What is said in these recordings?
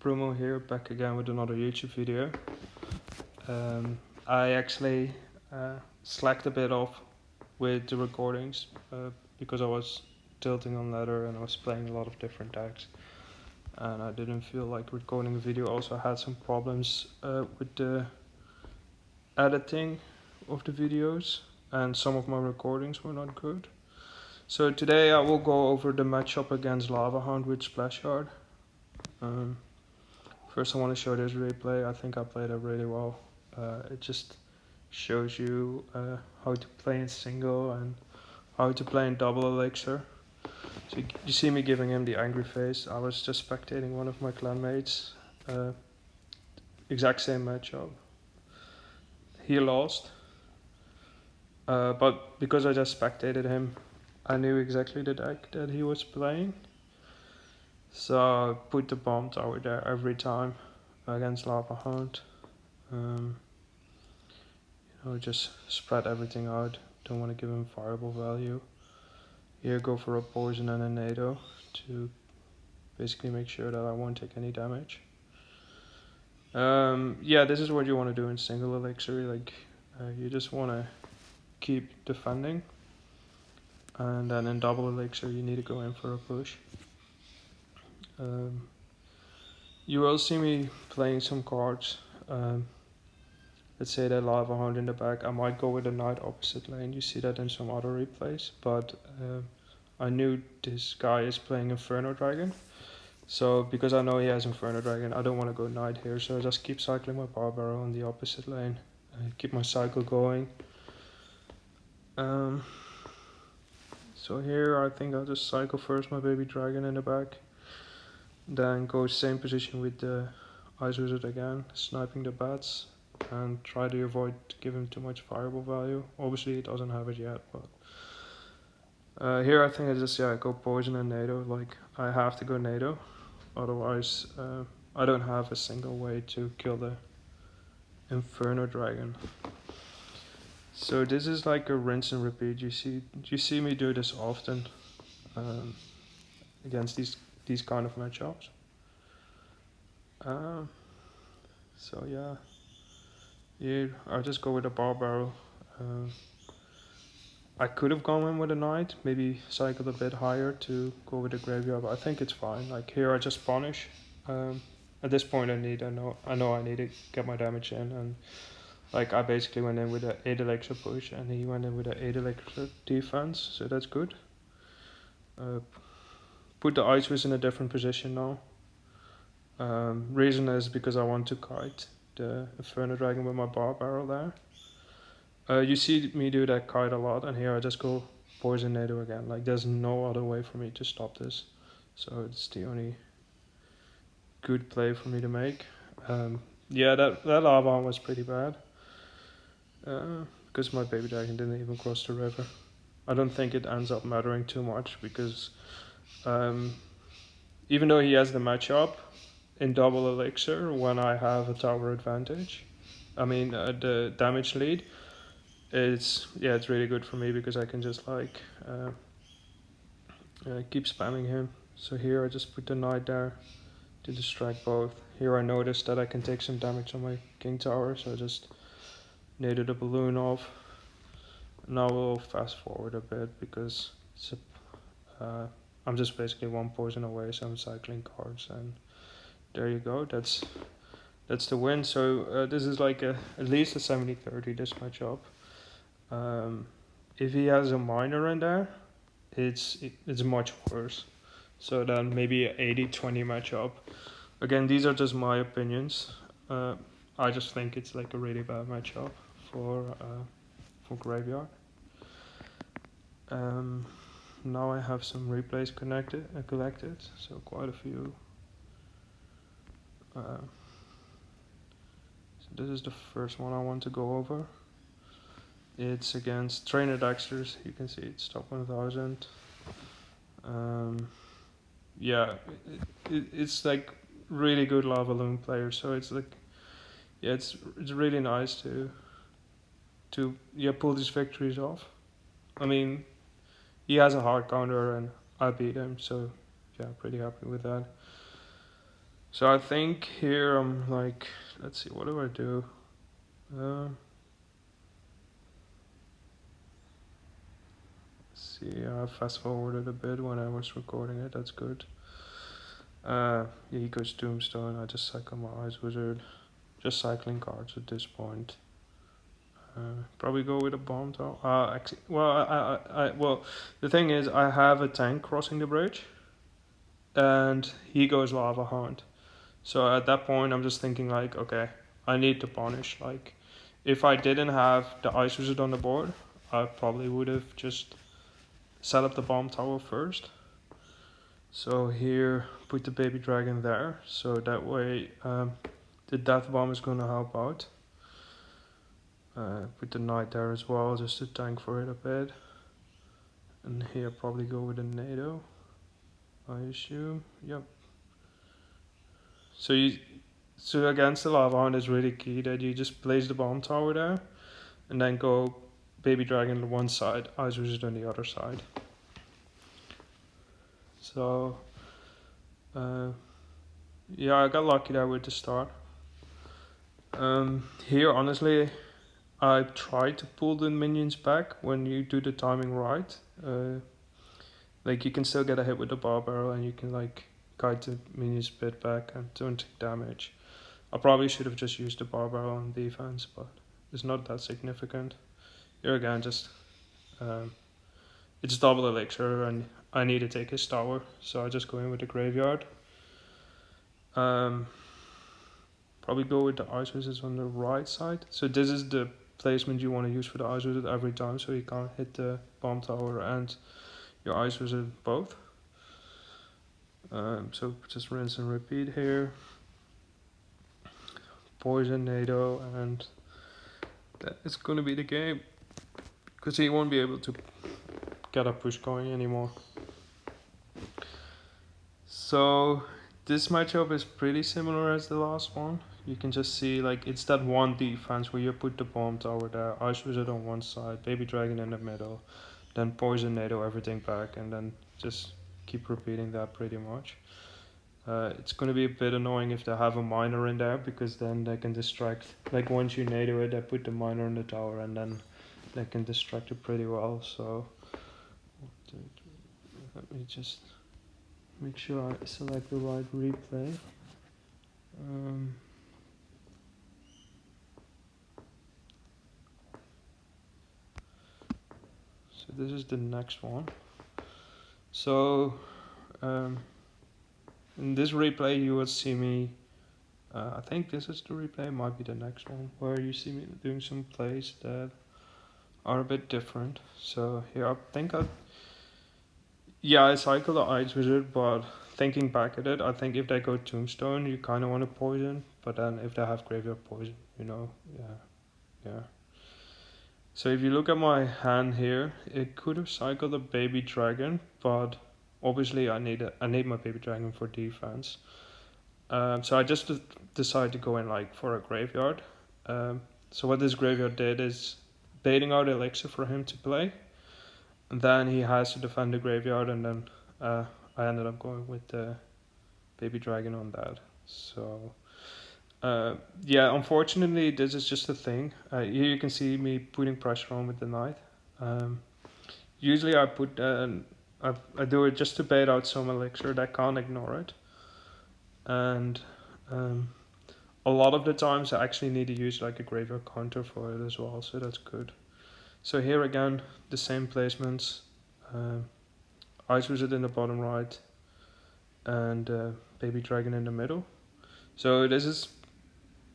Brumo here, back again with another YouTube video. I actually slacked a bit off with the recordings because I was tilting on ladder and I was playing a lot of different decks, and I didn't feel like recording a video. Also had some problems with the editing of the videos, and some of my recordings were not good. So today I will go over the matchup against Lavaloon with Splashyard. First I want to show this replay. I think I played it really well. It just shows you how to play in single and how to play in double elixir. So you see me giving him the angry face. I was just spectating one of my clanmates. Exact same matchup. He lost. But because I just spectated him, I knew exactly the deck that he was playing. So I put the bomb tower there every time against Lavaloon. Just spread everything out. Don't want to give him fireball value. Here go for a poison and a NATO to basically make sure that I won't take any damage. Yeah, this is what you want to do in single elixir. You just want to keep defending, and then in double elixir you need to go in for a push. You will see me playing some cards. Let's say that Lavaloon in the back. I might go with a knight opposite lane. You see that in some other replays, but I knew this guy is playing Inferno Dragon. So because I know he has Inferno Dragon, I don't want to go knight here. So I just keep cycling my bar barrel on the opposite lane. Keep my cycle going. So here I think I'll just cycle first my baby dragon in the back. Then go same position with the Ice Wizard again, sniping the bats. And try to avoid giving too much fireball value. Obviously he doesn't have it yet, but here I think I just go poison and NATO. Like I have to go NATO, otherwise I don't have a single way to kill the Inferno Dragon. So this is like a rinse and repeat. You see me do this often against these kind of matchups. So yeah. Here, I'll just go with a bar barrel. I could have gone in with a knight, maybe cycled a bit higher to go with a graveyard, but I think it's fine. Like here, I just punish. At this point, I know I need to get my damage in, and like I basically went in with an 8 elixir push, and he went in with an 8 elixir defense, so that's good. Put the Ice Wizard in a different position now. Reason is because I want to kite the Inferno Dragon with my bar barrel there. You see me do that kite a lot, and here I just go poison NATO again. Like there's no other way for me to stop this, so it's the only good play for me to make. Yeah, that Lavaloon was pretty bad because my baby dragon didn't even cross the river. I don't think it ends up mattering too much because even though he has the matchup in double elixir, when I have a tower advantage, the damage lead, it's really good for me because I can just keep spamming him. So here I just put the knight there to distract both. Here I noticed that I can take some damage on my king tower, so I just naded a balloon off. Now we'll fast forward a bit because I'm just basically one poison away, so I'm cycling cards, and there you go. That's the win. So this is like at least a 70-30 this matchup. If he has a minor in there, it's much worse. So then maybe an 80-20 matchup. Again, these are just my opinions. I just think it's like a really bad matchup for graveyard. Now I have some replays collected, so quite a few. So this is the first one I want to go over. It's against Trainer Dexters. You can see it's top 1000. Yeah, it's like really good Lavaloon player. So it's like, yeah, it's really nice to pull these victories off. I mean, he has a hard counter and I beat him, so yeah, pretty happy with that. So I think here I'm like, let's see, what do I do? See, I fast forwarded a bit when I was recording it. That's good. Yeah, he goes Tombstone. I just cycle my Ice Wizard. Just cycling cards at this point. Probably go with a bomb tower. Actually, well, well, the thing is, I have a tank crossing the bridge, and he goes Lava Hound. So at that point, I'm just thinking like, okay, I need to punish. Like, if I didn't have the Ice Wizard on the board, I probably would have just set up the bomb tower first. So here, put the baby dragon there. So that way, the death bomb is gonna help out. Put the knight there as well, just to tank for it a bit. And here, probably go with a NATO, I assume. Yep. So against the lava hound is really key that you just place the bomb tower there, and then go baby dragon on one side, Ice Wizard on the other side. So, yeah, I got lucky there with the start. Here, honestly, I try to pull the minions back when you do the timing right. Like you can still get a hit with the bar barrel, and you can like guide the minions a bit back and don't take damage. I probably should have just used the bar barrel on defense, but it's not that significant. Here again, just it's double elixir, and I need to take his tower, so I just go in with the graveyard. Probably go with the Ice Wizards on the right side. So this is the placement you want to use for the Ice Wizard every time, so you can't hit the bomb tower and your Ice Wizard both. So just rinse and repeat here. Poison NATO, and that is gonna be the game, because he won't be able to get a push going anymore. So this matchup is pretty similar as the last one. You can just see like it's that one defense where you put the bomb tower there, Ice Wizard on one side, baby dragon in the middle, then poison NATO everything back, and then just keep repeating that pretty much. It's going to be a bit annoying if they have a miner in there, because then they can distract. Like once you NATO it, they put the miner in the tower, and then they can distract it pretty well. So let me just make sure I select the right replay. So this is the next one. So in this replay you will see me, I think this is the replay, might be the next one, where you see me doing some plays that are a bit different. So here I think I cycle the Ice Wizard, but thinking back at it, I think if they go Tombstone, you kind of want to poison, but then if they have Graveyard Poison, yeah. So if you look at my hand here, it could have cycled a baby dragon, but obviously I need my baby dragon for defense. So I just decided to go in like for a graveyard. So what this graveyard did is baiting out elixir for him to play, and then he has to defend the graveyard, and then I ended up going with the baby dragon on that. So yeah, unfortunately this is just a thing. Here you can see me putting pressure on with the knight. Usually I put I do it just to bait out some elixir that can't ignore it, and a lot of the times I actually need to use like a graveyard counter for it as well, so that's good. So here again, the same placements, Ice Wizard in the bottom right, and baby dragon in the middle. So this is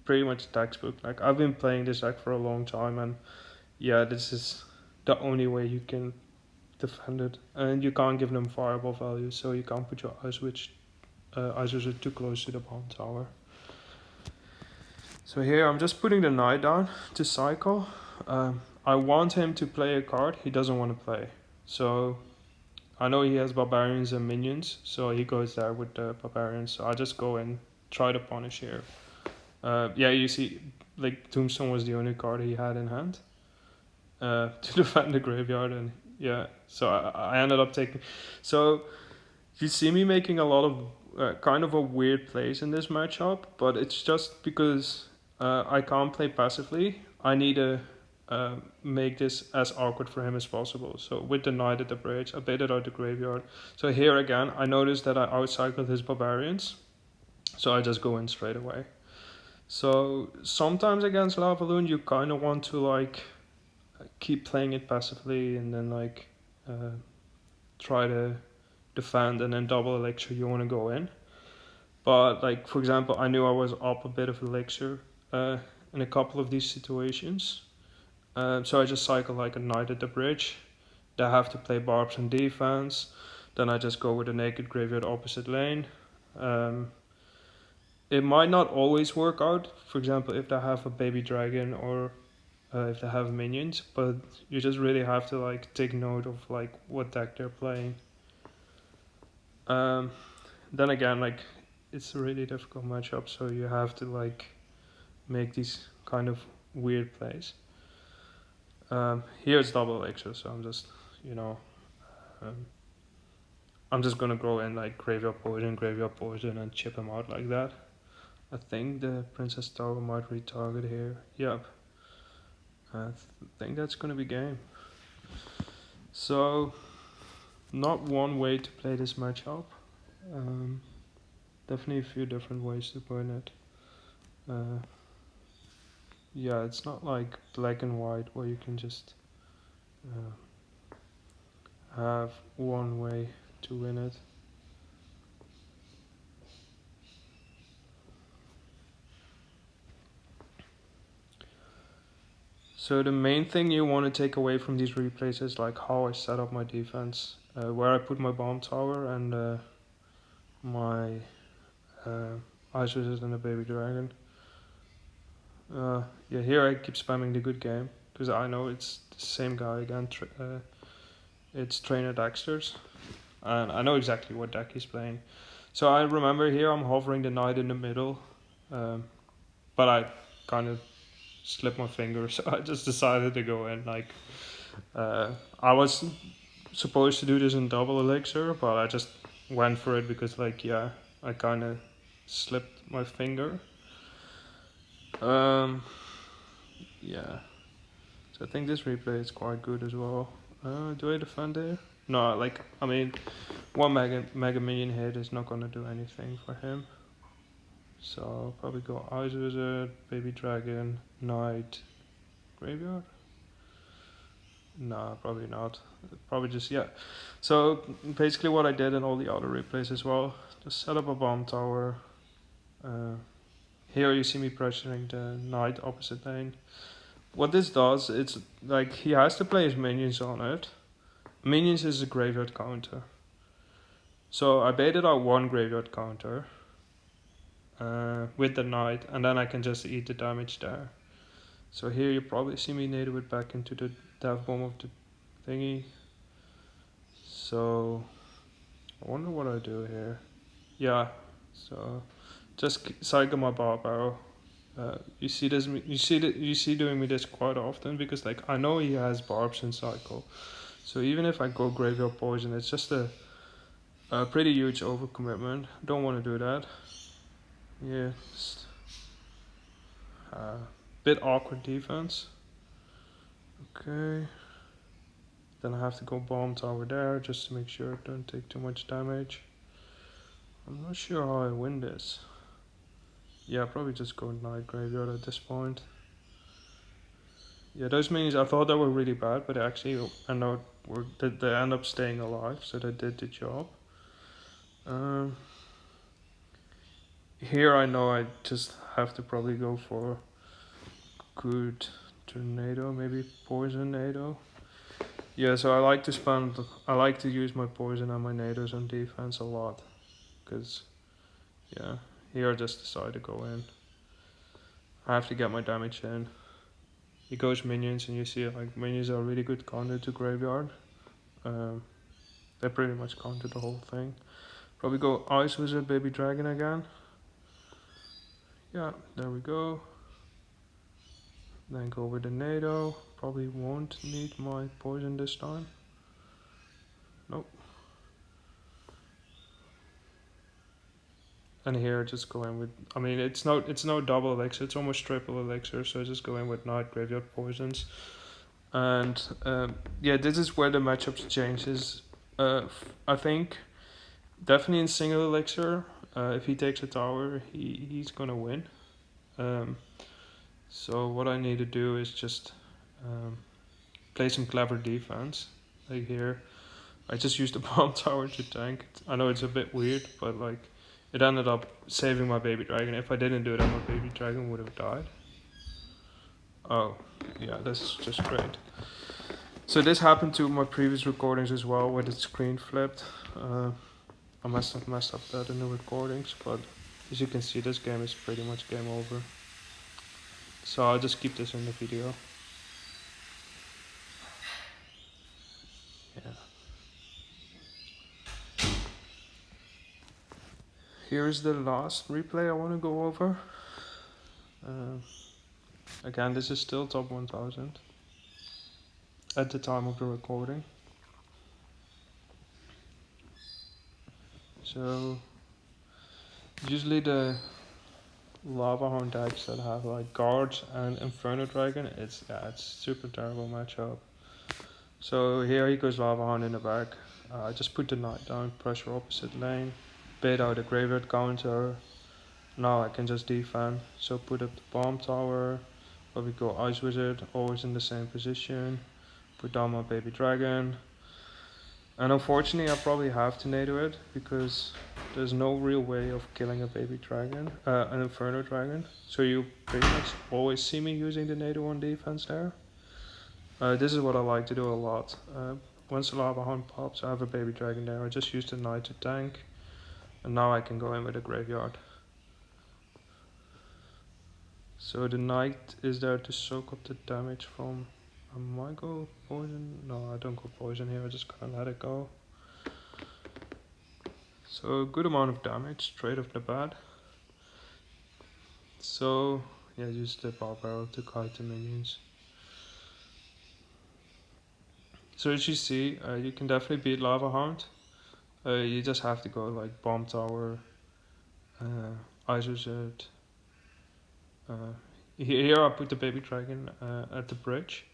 pretty much textbook. Like I've been playing this deck for a long time, and yeah, this is the only way you can defend it. And you can't give them fireball value, so you can't put your Ice Wizard too close to the bomb tower. So here I'm just putting the knight down to cycle. I want him to play a card he doesn't want to play. So I know he has barbarians and minions, so he goes there with the barbarians. So I just go and try to punish here. Yeah, you see, like Tombstone was the only card he had in hand to defend the graveyard, and yeah, so I ended up taking. So you see me making a lot of kind of a weird place in this matchup, but it's just because I can't play passively. I need to make this as awkward for him as possible. So with the knight at the bridge, I baited out the graveyard. So here again, I noticed that I outcycled his barbarians, so I just go in straight away. So sometimes against Lavaloon, you kind of want to like keep playing it passively and then like try to defend, and then double elixir you want to go in. But like for example, I knew I was up a bit of elixir in a couple of these situations, so I just cycle like a knight at the bridge. They have to play barbs and defense. Then I just go with a naked graveyard opposite lane. It might not always work out. For example, if they have a baby dragon or if they have minions, but you just really have to like take note of like what deck they're playing. Then again, like it's a really difficult matchup, so you have to like make these kind of weird plays. Here it's double elixir, so I'm just, I'm just gonna go in like graveyard poison, and chip him out like that. I think the Princess Tower might retarget here. Yep. I think that's gonna be game. So, not one way to play this matchup. Definitely a few different ways to win it. Yeah, it's not like black and white where you can just have one way to win it. So the main thing you want to take away from these replays is like how I set up my defense, where I put my bomb tower and my ice wizard and a baby dragon. Yeah, here I keep spamming the good game because I know it's the same guy again. It's Trainer Dexter's, and I know exactly what deck he's playing. So I remember here I'm hovering the knight in the middle, but I kind of slipped my finger, so I just decided to go in. Like I was supposed to do this in double elixir, but I just went for it because like yeah, I kind of slipped my finger. Yeah, so I think this replay is quite good as well. Do I defend here? No, like I mean, one mega minion hit is not gonna do anything for him. So I'll probably go Ice Wizard, Baby Dragon, Knight, Graveyard. No, probably not. Probably just yeah. So basically, what I did in all the other replays as well, just set up a bomb tower. Here you see me pressuring the knight opposite lane. What this does, it's like he has to play his minions on it. Minions is a graveyard counter. So I baited out one graveyard counter with the knight, and then I can just eat the damage there. So here you probably see me native it back into the death bomb of the thingy. So I wonder what I do here. Yeah, so just cycle my barb arrow. You see this? You see doing me this quite often because like I know he has barbs in cycle. So even if I go graveyard poison, it's just a pretty huge overcommitment. Don't want to do that. Yeah, just, bit awkward defense. Okay. Then I have to go bomb tower there just to make sure I don't take too much damage. I'm not sure how I win this. Yeah, probably just go knight graveyard at this point. Yeah, those minions I thought they were really bad, but actually I know they end up staying alive, so they did the job. Here I know I just have to probably go for good tornado, maybe poison nado. Yeah, so I like to use my poison and my nados on defense a lot, because yeah, here I just decide to go in. I have to get my damage in. He goes minions, and you see like minions are really good counter to graveyard. They pretty much counter the whole thing. Probably go Ice Wizard, Baby Dragon again. Yeah, there we go. Then go with the NATO. Probably won't need my poison this time. Nope. And here just go in with, I mean it's no double elixir, it's almost triple elixir, so I just go in with Night Graveyard Poisons. And yeah, this is where the matchups changes. I think definitely in single elixir, if he takes a tower, he's gonna win. So what I need to do is just play some clever defense. Like here, I just used the bomb tower to tank. I know it's a bit weird, but like it ended up saving my baby dragon. If I didn't do that, my baby dragon would have died. Oh, yeah, that's just great. So this happened to my previous recordings as well, where the screen flipped. I must have messed up that in the recordings, but as you can see, this game is pretty much game over. So I'll just keep this in the video. Yeah. Here is the last replay I want to go over. Again, this is still top 1000 at the time of the recording. So usually the Lavaloon decks that have like guards and Inferno Dragon, it's super terrible matchup. So here he goes Lavaloon in the back. I just put the knight down, pressure opposite lane, bait out a graveyard counter. Now I can just defend. So put up the bomb tower, but we go Ice Wizard, always in the same position. Put down my baby dragon. And unfortunately I probably have to NATO it, because there's no real way of killing a baby dragon, an Inferno Dragon. So you pretty much always see me using the NATO on defense there. This is what I like to do a lot. Once the Lavaloon pops, I have a baby dragon there. I just use the knight to tank, and now I can go in with a graveyard. So the knight is there to soak up the damage from. I might go poison. No, I don't go poison here. I just gonna let it go. So a good amount of damage straight off the bat. So yeah, use the bar barrel to kite the minions. So as you see, you can definitely beat Lavaloon. You just have to go like bomb tower, Ice Wizard. Here I put the baby dragon at the bridge.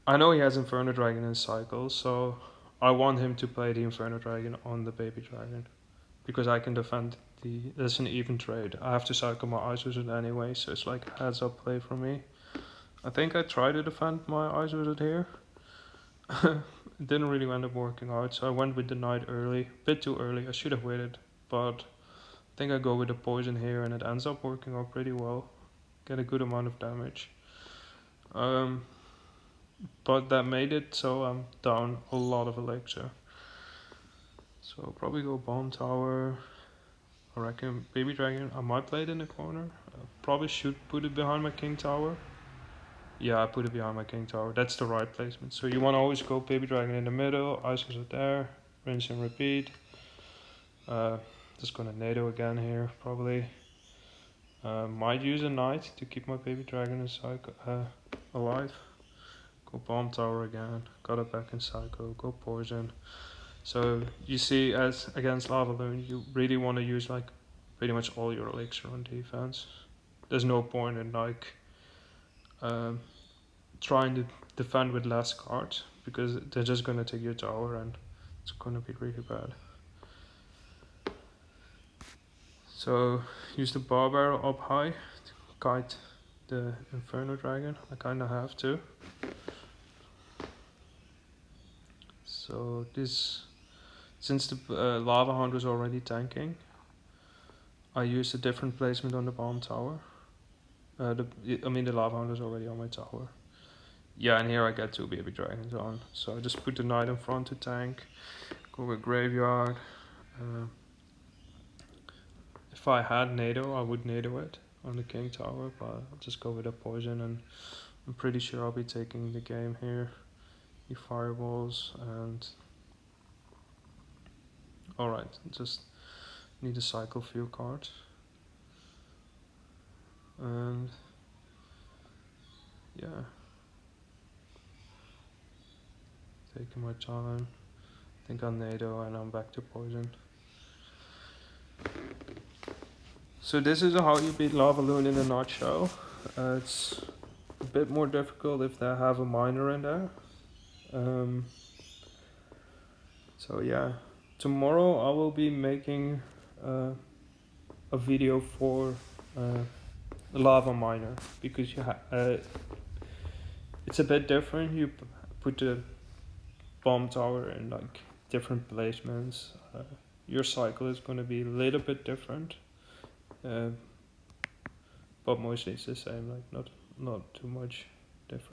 I know he has Inferno Dragon in cycle, so I want him to play the Inferno Dragon on the baby dragon, because I can defend the. That's an even trade. I have to cycle my Ice Wizard anyway, so it's like a heads up play for me. I think I tried to defend my Ice Wizard here. It didn't really end up working out, so I went with the knight early. A bit too early, I should have waited, but I think I go with the poison here and it ends up working out pretty well. Get a good amount of damage. But that made it so I'm down a lot of elixir. So I'll probably go bomb tower. I reckon baby dragon, I might play it in the corner. I probably should put it behind my king tower. Yeah, I put it behind my king tower. That's the right placement. So you want to always go baby dragon in the middle, Ice Wizard there, rinse and repeat. Just gonna NATO again here, probably. Might use a knight to keep my baby dragon alive. Go bomb tower again, got it back in cycle, go poison. So you see, as against Lavaloon, you really want to use like pretty much all your elixir on defense. There's no point in like trying to defend with less cards, because they're just gonna take your tower and it's gonna be really bad. So use the bar barrel up high to kite the Inferno Dragon. I kinda have to. So this, since the Lavaloon was already tanking, I used a different placement on the bomb tower. The Lavaloon was already on my tower. Yeah, and here I get two baby dragons on. So I just put the knight in front to tank. Go with graveyard. If I had NATO, I would NATO it on the king tower, but I'll just go with a poison, and I'm pretty sure I'll be taking the game here. He fireballs, and alright, just need to cycle few cards. And yeah, taking my time. I think I'll NATO and I'm back to poison. So this is how you beat Lavaloon in a nutshell. It's a bit more difficult if they have a miner in there. So yeah, tomorrow I will be making a video for the lava miner, because it's a bit different. You put the bomb tower in like different placements. Your cycle is going to be a little bit different, but mostly it's the same. Like not too much